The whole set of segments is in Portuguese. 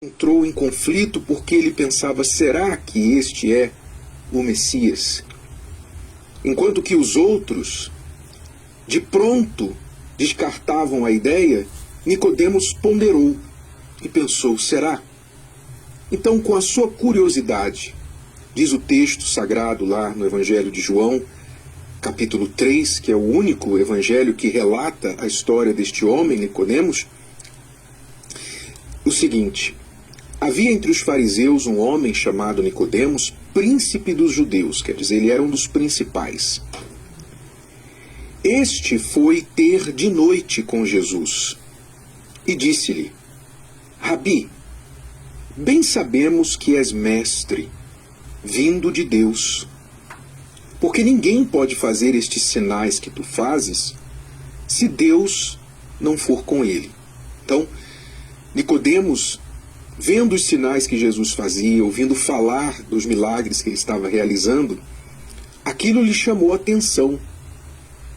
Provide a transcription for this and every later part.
entrou em conflito porque ele pensava: será que este é o Messias? Enquanto que os outros, de pronto, descartavam a ideia, Nicodemos ponderou e pensou: será? Então, com a sua curiosidade, diz o texto sagrado lá no Evangelho de João, capítulo 3, que é o único evangelho que relata a história deste homem, Nicodemos, o seguinte: havia entre os fariseus um homem chamado Nicodemos, príncipe dos judeus, quer dizer, ele era um dos principais. Este foi ter de noite com Jesus e disse-lhe: Rabi, bem sabemos que és mestre, vindo de Deus, porque ninguém pode fazer estes sinais que tu fazes se Deus não for com ele. Então, Nicodemos, vendo os sinais que Jesus fazia, ouvindo falar dos milagres que ele estava realizando, aquilo lhe chamou a atenção.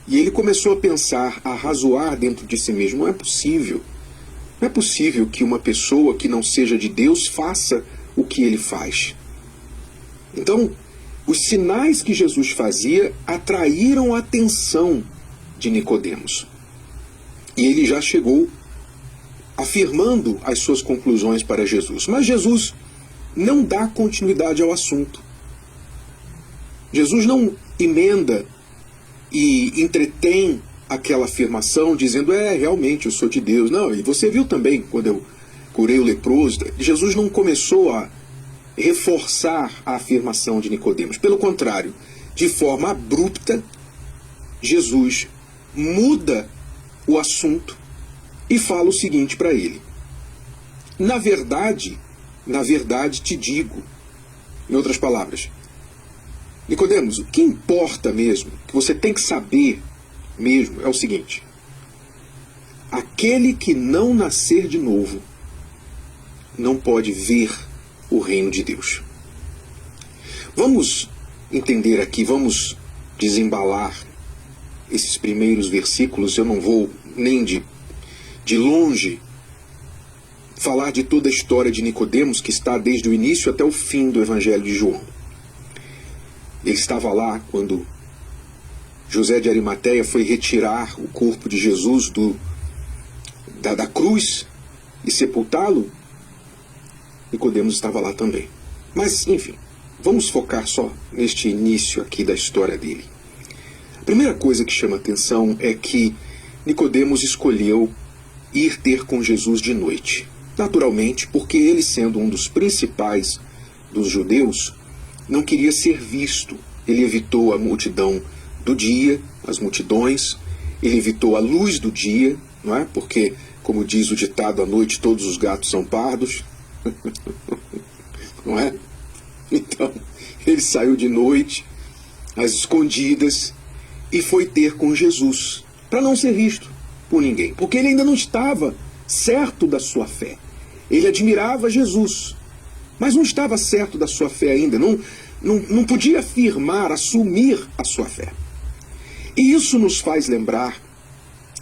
E ele começou a pensar, a razoar dentro de si mesmo: não é possível. Não é possível que uma pessoa que não seja de Deus faça o que ele faz. Então, os sinais que Jesus fazia atraíram a atenção de Nicodemos. E ele já chegou afirmando as suas conclusões para Jesus. Mas Jesus não dá continuidade ao assunto. Jesus não emenda e entretém aquela afirmação dizendo: realmente eu sou de Deus. Não, e você viu também quando eu curei o leproso. Jesus não começou a reforçar a afirmação de Nicodemos. Pelo contrário, de forma abrupta, Jesus muda o assunto e fala o seguinte para ele: na verdade te digo. Em outras palavras, Nicodemos, o que importa mesmo, que você tem que saber mesmo, é o seguinte: aquele que não nascer de novo não pode ver o reino de Deus. Vamos entender aqui, vamos desembalar esses primeiros versículos. Eu não vou nem de longe falar de toda a história de Nicodemos, que está desde o início até o fim do Evangelho de João. Ele estava lá quando José de Arimateia foi retirar o corpo de Jesus da cruz e sepultá-lo. Nicodemos estava lá também. Mas, enfim, vamos focar só neste início aqui da história dele. A primeira coisa que chama atenção é que Nicodemos escolheu ir ter com Jesus de noite. Naturalmente, porque ele, sendo um dos principais dos judeus, não queria ser visto. Ele evitou a multidão do dia, as multidões, ele evitou a luz do dia, não é? Porque, como diz o ditado, à noite todos os gatos são pardos. Não é? Então, ele saiu de noite, às escondidas, e foi ter com Jesus, para não ser visto por ninguém, porque ele ainda não estava certo da sua fé. Ele admirava Jesus, mas não estava certo da sua fé ainda, não podia afirmar, assumir a sua fé. E isso nos faz lembrar,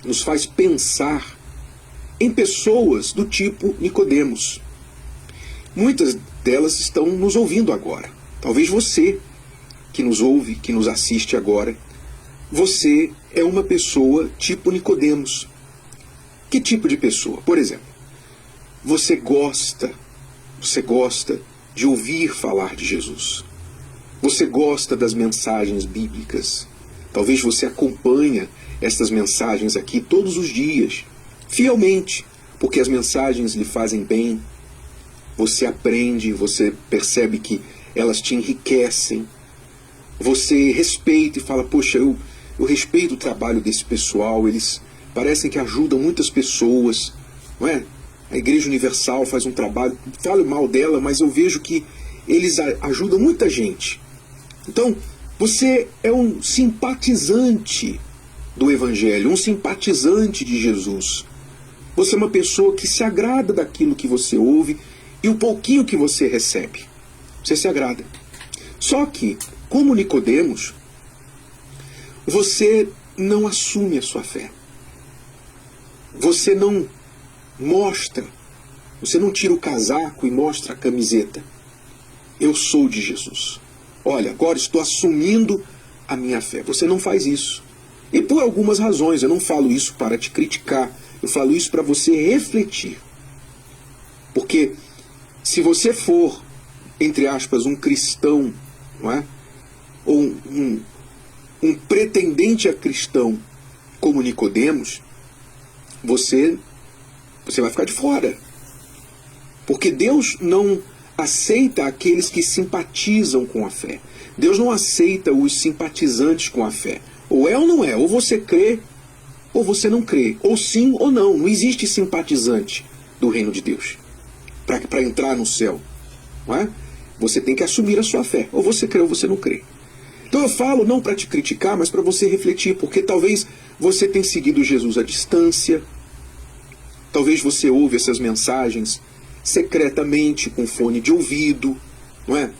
nos faz pensar em pessoas do tipo Nicodemos. Muitas delas estão nos ouvindo agora. Talvez você que nos ouve, que nos assiste agora, você é uma pessoa tipo Nicodemos. Que tipo de pessoa? Por exemplo, você gosta de ouvir falar de Jesus. Você gosta das mensagens bíblicas. Talvez você acompanha estas mensagens aqui todos os dias, fielmente, porque as mensagens lhe fazem bem. Você aprende, você percebe que elas te enriquecem. Você respeita e fala: poxa, eu respeito o trabalho desse pessoal, eles parecem que ajudam muitas pessoas, não é? A Igreja Universal faz um trabalho, falo mal dela, mas eu vejo que eles ajudam muita gente. Então, você é um simpatizante do Evangelho, um simpatizante de Jesus. Você é uma pessoa que se agrada daquilo que você ouve e o pouquinho que você recebe. Você se agrada. Só que, como Nicodemos, você não assume a sua fé. Você não mostra Você não tira o casaco e mostra a camiseta. Eu sou de Jesus. Olha, agora estou assumindo a minha fé. Você não faz isso. E por algumas razões, eu não falo isso para te criticar, eu falo isso para você refletir. Porque se você for, entre aspas, um cristão, não é? Ou um pretendente a cristão como Nicodemos, você vai ficar de fora. Porque Deus não aceita aqueles que simpatizam com a fé. Deus não aceita os simpatizantes com a fé. Ou é ou não é. Ou você crê, ou você não crê. Ou sim ou não. Não existe simpatizante do reino de Deus para entrar no céu. Não é? Você tem que assumir a sua fé. Ou você crê ou você não crê. Então eu falo não para te criticar, mas para você refletir. Porque talvez você tenha seguido Jesus à distância. Talvez você ouve essas mensagens secretamente com fone de ouvido, não é?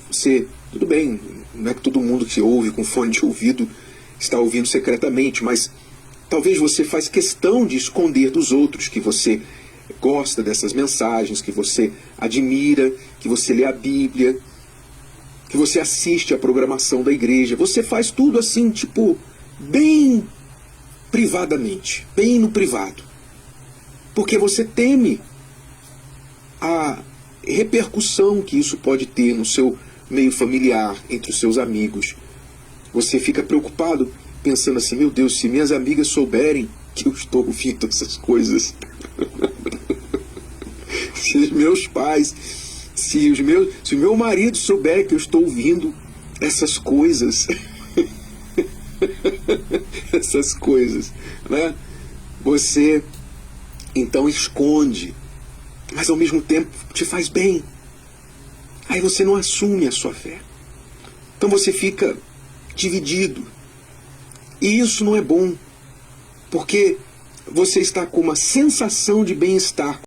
Tudo bem, não é que todo mundo que ouve com fone de ouvido está ouvindo secretamente, mas talvez você faz questão de esconder dos outros que você gosta dessas mensagens, que você admira, que você lê a Bíblia, que você assiste a programação da igreja. Você faz tudo assim, tipo, bem privadamente, bem no privado. Porque você teme a repercussão que isso pode ter no seu meio familiar, entre os seus amigos. Você fica preocupado, pensando assim, meu Deus, se minhas amigas souberem que eu estou ouvindo essas coisas, se os meus pais, se o meu marido souber que eu estou ouvindo essas coisas, essas coisas, né? Você então esconde, mas ao mesmo tempo te faz bem. Aí você não assume a sua fé. Então você fica dividido. E isso não é bom, porque você está com uma sensação de bem-estar